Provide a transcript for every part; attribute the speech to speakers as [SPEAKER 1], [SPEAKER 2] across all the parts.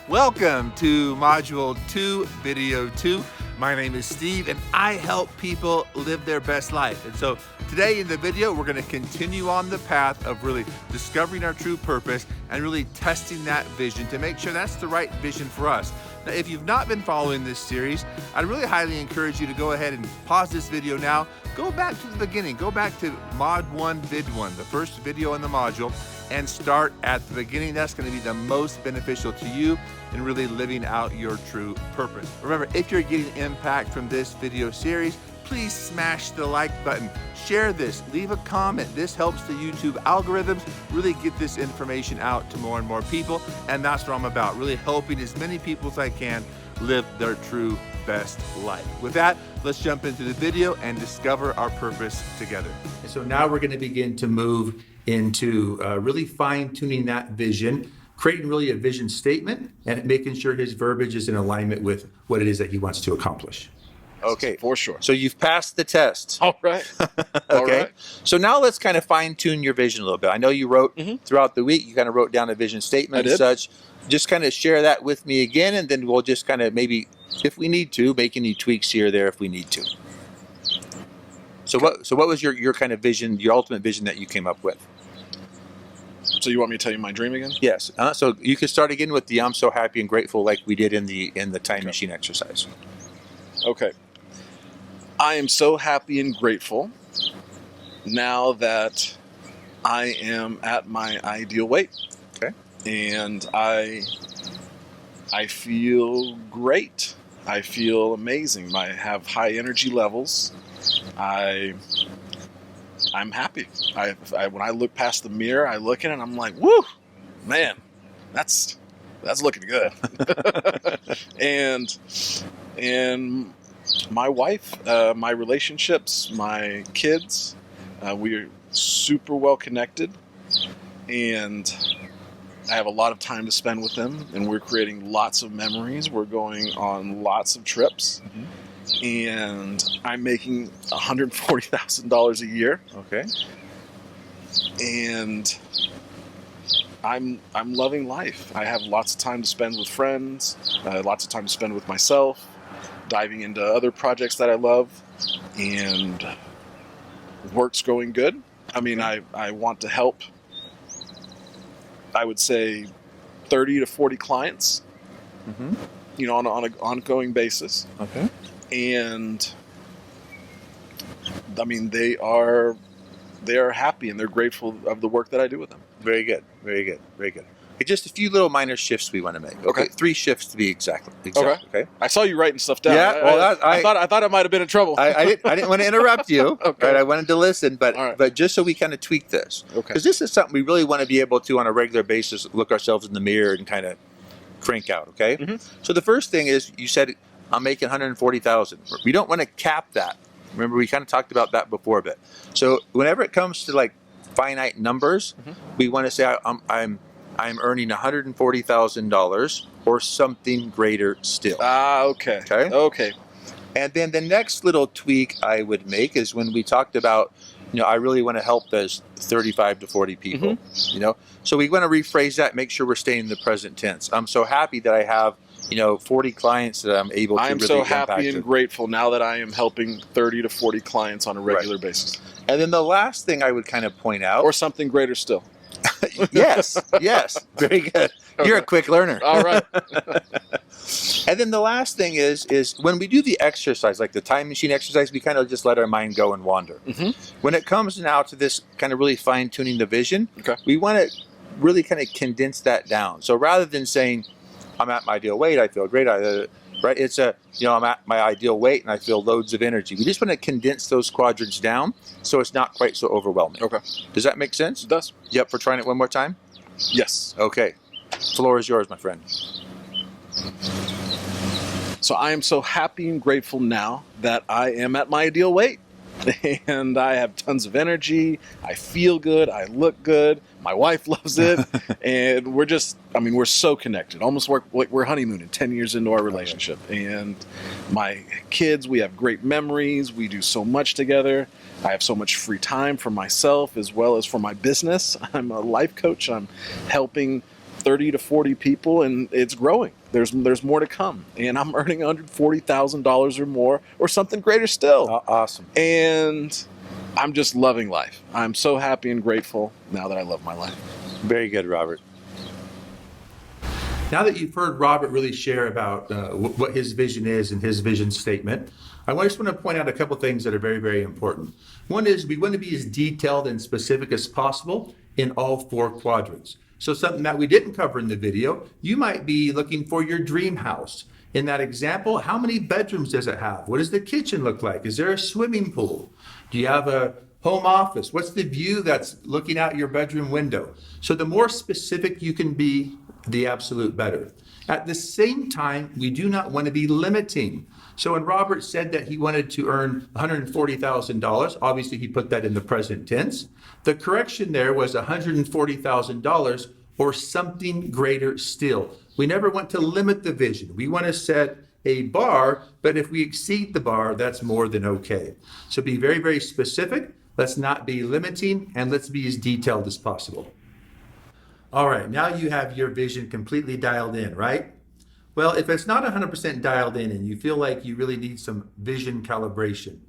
[SPEAKER 1] Welcome to Module 2, Video 2. My name is Steve, and I help people live their best life. And so today in the video, we're going to continue on the path of really discovering our true purpose and really testing that vision to make sure that's the right vision for us. Now, if you've not been following this series, I'd really highly encourage you to go ahead and pause this video now. Go back to the beginning. Go back to Mod2Vid2, the first video in the module, and start at the beginning. That's going to be the most beneficial to you in really living out your true purpose. Remember, if you're getting impact from this video series, please smash the like button, share this, leave a comment. This helps the YouTube algorithms really get this information out to more and more people, and that's what I'm about, really helping as many people as I can live their true best life. With that, let's jump into the video and discover our purpose together. And so now we're going to begin to move into really fine-tuning that vision, creating really a vision statement, and making sure his verbiage is in alignment with what it is that he wants to accomplish.
[SPEAKER 2] Okay,
[SPEAKER 3] for sure.
[SPEAKER 2] So you've passed the test.
[SPEAKER 3] All right.
[SPEAKER 2] All
[SPEAKER 3] okay.
[SPEAKER 2] Right. So now let's kind of fine-tune your vision a little bit. I know you wrote throughout the week, you kind of wrote down a vision statement and such. Just kind of share that with me again, and then we'll just kind of maybe, if we need to, make any tweaks here or there if we need to. So what was your kind of vision, your ultimate vision that you came up with?
[SPEAKER 3] So you want me to tell you my dream again?
[SPEAKER 2] Yes. So you can start again with the I'm so happy and grateful like we did in the time machine exercise.
[SPEAKER 3] Okay. I am so happy and grateful now that I am at my ideal weight.
[SPEAKER 2] Okay.
[SPEAKER 3] And I feel great. I feel amazing. I have high energy levels. I'm happy. When I look past the mirror, I look at it and I'm like, woo, man, that's looking good. and my wife, my relationships, my kids, we're super well connected, and I have a lot of time to spend with them, and we're creating lots of memories. We're going on lots of trips. And I'm making $140,000 a year.
[SPEAKER 2] Okay.
[SPEAKER 3] And I'm loving life. I have lots of time to spend with friends, lots of time to spend with myself, diving into other projects that I love, and work's going good. I mean, I want to help, I would say, 30 to 40 clients, you know, on an ongoing basis.
[SPEAKER 2] Okay.
[SPEAKER 3] And I mean, they are happy and they're grateful of the work that I do with them.
[SPEAKER 2] Very good. Very good. Very good. Okay, just a few little minor shifts we want to make. Okay. 3 shifts to be exact. Okay.
[SPEAKER 3] I saw you writing stuff down.
[SPEAKER 2] Yeah. Well,
[SPEAKER 3] I thought I might have been in trouble.
[SPEAKER 2] I didn't want to interrupt you.
[SPEAKER 3] Okay.
[SPEAKER 2] Right. I wanted to listen, but
[SPEAKER 3] right.
[SPEAKER 2] but just so we kind of tweak this.
[SPEAKER 3] Okay.
[SPEAKER 2] Because this is something we really want to be able to on a regular basis look ourselves in the mirror and kind of crank out. Okay. So the first thing is you said I'm making $140,000. We don't want to cap that. Remember, we kind of talked about that before a bit. So whenever it comes to like finite numbers, we want to say I'm earning $140,000 or something greater still.
[SPEAKER 3] Okay. Okay.
[SPEAKER 2] And then the next little tweak I would make is when we talked about, you know, I really want to help those 35 to 40 people. You know, so we want to rephrase that, make sure we're staying in the present tense. I'm so happy that I have, you know, 40 clients that I'm able to really impact.
[SPEAKER 3] I'm so happy and grateful now that I am helping 30 to 40 clients on a regular basis.
[SPEAKER 2] And then the last thing I would kind of point out.
[SPEAKER 3] Or something greater still.
[SPEAKER 2] Yes. Very good. You're a quick learner.
[SPEAKER 3] All right.
[SPEAKER 2] And then the last thing is when we do the exercise, like the time machine exercise, we kind of just let our mind go and wander. When it comes now to this kind of really fine-tuning the vision, we want to really kind of condense that down. So rather than saying, I'm at my ideal weight, I feel great, right? It's I'm at my ideal weight and I feel loads of energy. We just want to condense those quadrants down so it's not quite so overwhelming.
[SPEAKER 3] Okay.
[SPEAKER 2] Does that make sense?
[SPEAKER 3] It does.
[SPEAKER 2] You up for trying it one more time?
[SPEAKER 3] Yes.
[SPEAKER 2] Okay. Floor is yours, my friend.
[SPEAKER 3] So I am so happy and grateful now that I am at my ideal weight. And I have tons of energy. I feel good. I look good. My wife loves it. And we're so connected. Almost like we're honeymooning 10 years into our relationship. And my kids, we have great memories. We do so much together. I have so much free time for myself as well as for my business. I'm a life coach. I'm helping 30 to 40 people, and it's growing. There's more to come, and I'm earning $140,000 or more, or something greater still.
[SPEAKER 2] Awesome.
[SPEAKER 3] And I'm just loving life. I'm so happy and grateful now that I love my life.
[SPEAKER 2] Very good, Robert.
[SPEAKER 1] Now that you've heard Robert really share about what his vision is and his vision statement, I just want to point out a couple things that are very, very important. One is we want to be as detailed and specific as possible in all 4 quadrants. So something that we didn't cover in the video, you might be looking for your dream house. In that example, how many bedrooms does it have? What does the kitchen look like? Is there a swimming pool? Do you have a home office? What's the view that's looking out your bedroom window? So the more specific you can be, the absolute better. At the same time, we do not want to be limiting. So when Robert said that he wanted to earn $140,000, obviously he put that in the present tense. The correction there was $140,000 or something greater still. We never want to limit the vision. We want to set a bar, but if we exceed the bar, that's more than okay. So be very, very specific. Let's not be limiting, and let's be as detailed as possible. All right, now you have your vision completely dialed in, right? Well, if it's not 100% dialed in and you feel like you really need some vision calibration,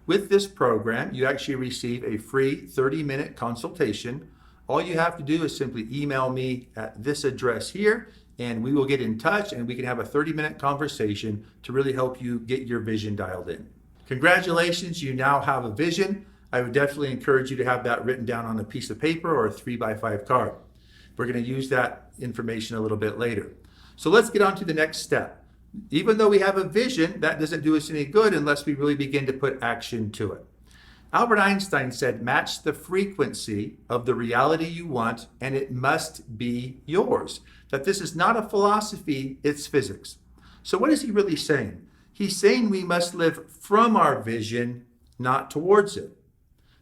[SPEAKER 1] with this program, you actually receive a free 30-minute consultation. All you have to do is simply email me at this address here, and we will get in touch and we can have a 30-minute conversation to really help you get your vision dialed in. Congratulations, you now have a vision. I would definitely encourage you to have that written down on a piece of paper or a 3x5 card. We're going to use that information a little bit later. So let's get on to the next step. Even though we have a vision, that doesn't do us any good unless we really begin to put action to it. Albert Einstein said, match the frequency of the reality you want, and it must be yours. That this is not a philosophy, it's physics. So what is he really saying? He's saying we must live from our vision, not towards it.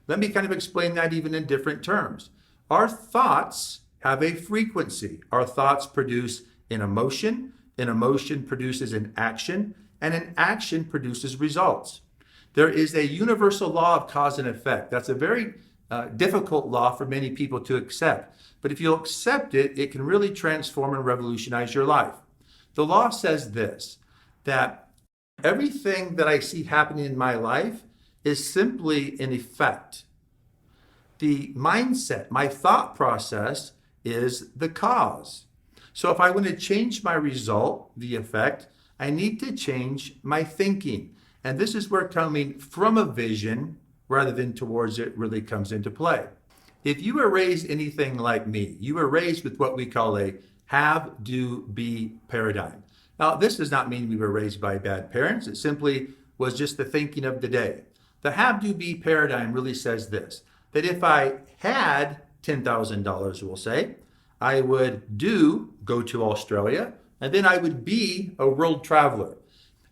[SPEAKER 1] Let me kind of explain that even in different terms. Our thoughts have a frequency. Our thoughts produce an emotion produces an action, and an action produces results. There is a universal law of cause and effect. That's a very difficult law for many people to accept. But if you'll accept it, it can really transform and revolutionize your life. The law says this, that everything that I see happening in my life is simply an effect. The mindset, my thought process, is the cause. So if I want to change my result, the effect, I need to change my thinking. And this is where coming from a vision rather than towards it really comes into play. If you were raised anything like me, you were raised with what we call a have, do, be paradigm. Now, this does not mean we were raised by bad parents. It simply was just the thinking of the day. The have, do, be paradigm really says this, that if I had $10,000, we'll say, I would go to Australia, and then I would be a world traveler.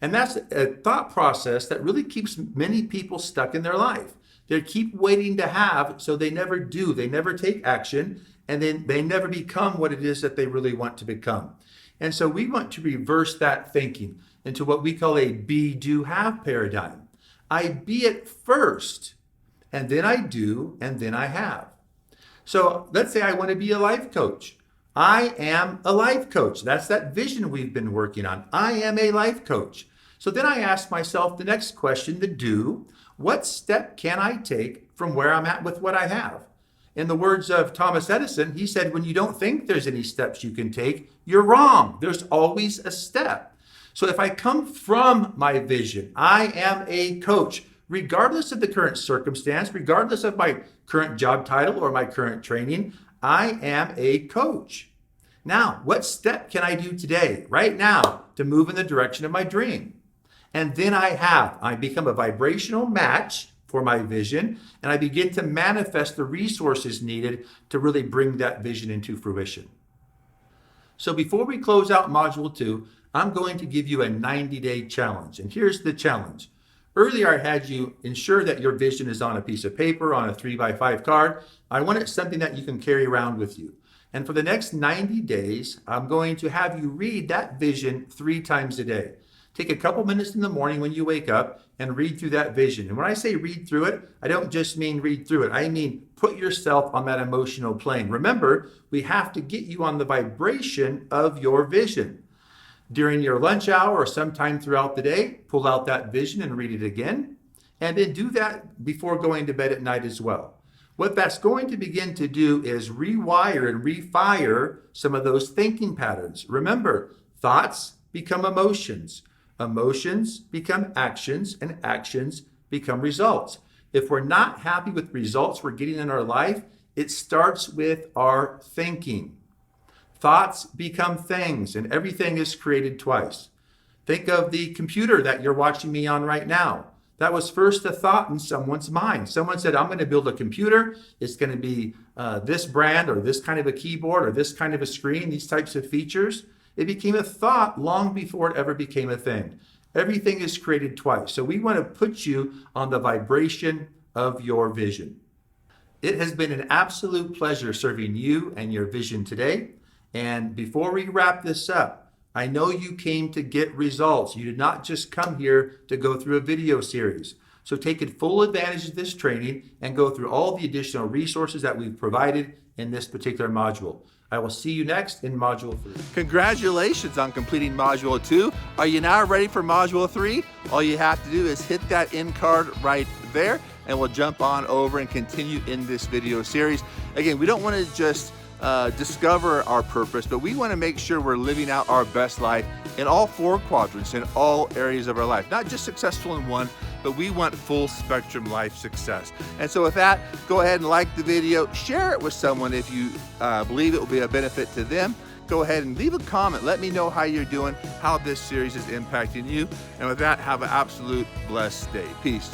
[SPEAKER 1] And that's a thought process that really keeps many people stuck in their life. They keep waiting to have, so they never do. They never take action, and then they never become what it is that they really want to become. And so we want to reverse that thinking into what we call a be, do, have paradigm. I be it first, and then I do, and then I have. So let's say I want to be a life coach. I am a life coach. That's that vision we've been working on. I am a life coach. So then I ask myself the next question, the do. What step can I take from where I'm at with what I have? In the words of Thomas Edison, he said, when you don't think there's any steps you can take, you're wrong. There's always a step. So if I come from my vision, I am a coach, regardless of the current circumstance, regardless of my current job title or my current training, I am a coach. Now, what step can I do today, right now, to move in the direction of my dream? And then I become a vibrational match for my vision, and I begin to manifest the resources needed to really bring that vision into fruition. So before we close out Module 2, I'm going to give you a 90-day challenge. And here's the challenge. Earlier, I had you ensure that your vision is on a piece of paper, on a 3x5 card. I want it something that you can carry around with you. And for the next 90 days, I'm going to have you read that vision 3 times a day.
[SPEAKER 2] Take a couple minutes in the morning when you wake up and read through that vision. And when I say read through it, I don't just mean read through it. I mean put yourself on that emotional plane. Remember, we have to get you on the vibration of your vision. During your lunch hour or sometime throughout the day, pull out that vision and read it again. And then do that before going to bed at night as well. What that's going to begin to do is rewire and refire some of those thinking patterns. Remember, thoughts become emotions. Emotions become actions, and actions become results. If we're not happy with results we're getting in our life, it starts with our thinking. Thoughts become things, and everything is created twice. Think of the computer that you're watching me on right now. That was first a thought in someone's mind. Someone said, I'm going to build a computer. It's going to be this brand or this kind of a keyboard or this kind of a screen, these types of features. It became a thought long before it ever became a thing. Everything is created twice. So we want to put you on the vibration of your vision. It has been an absolute pleasure serving you and your vision today. And before we wrap this up, I know you came to get results. You did not just come here to go through a video series. So take full advantage of this training and go through all the additional resources that we've provided in this particular module. I will see you next in Module 3.
[SPEAKER 1] Congratulations on completing Module 2. Are you now ready for Module 3? All you have to do is hit that end card right there, and we'll jump on over and continue in this video series. Again, we don't want to just discover our purpose, but we want to make sure we're living out our best life in all 4 quadrants, in all areas of our life. Not just successful in one, but we want full spectrum life success. And so with that, go ahead and like the video, share it with someone if you believe it will be a benefit to them. Go ahead and leave a comment. Let me know how you're doing, how this series is impacting you. And with that, have an absolute blessed day. Peace.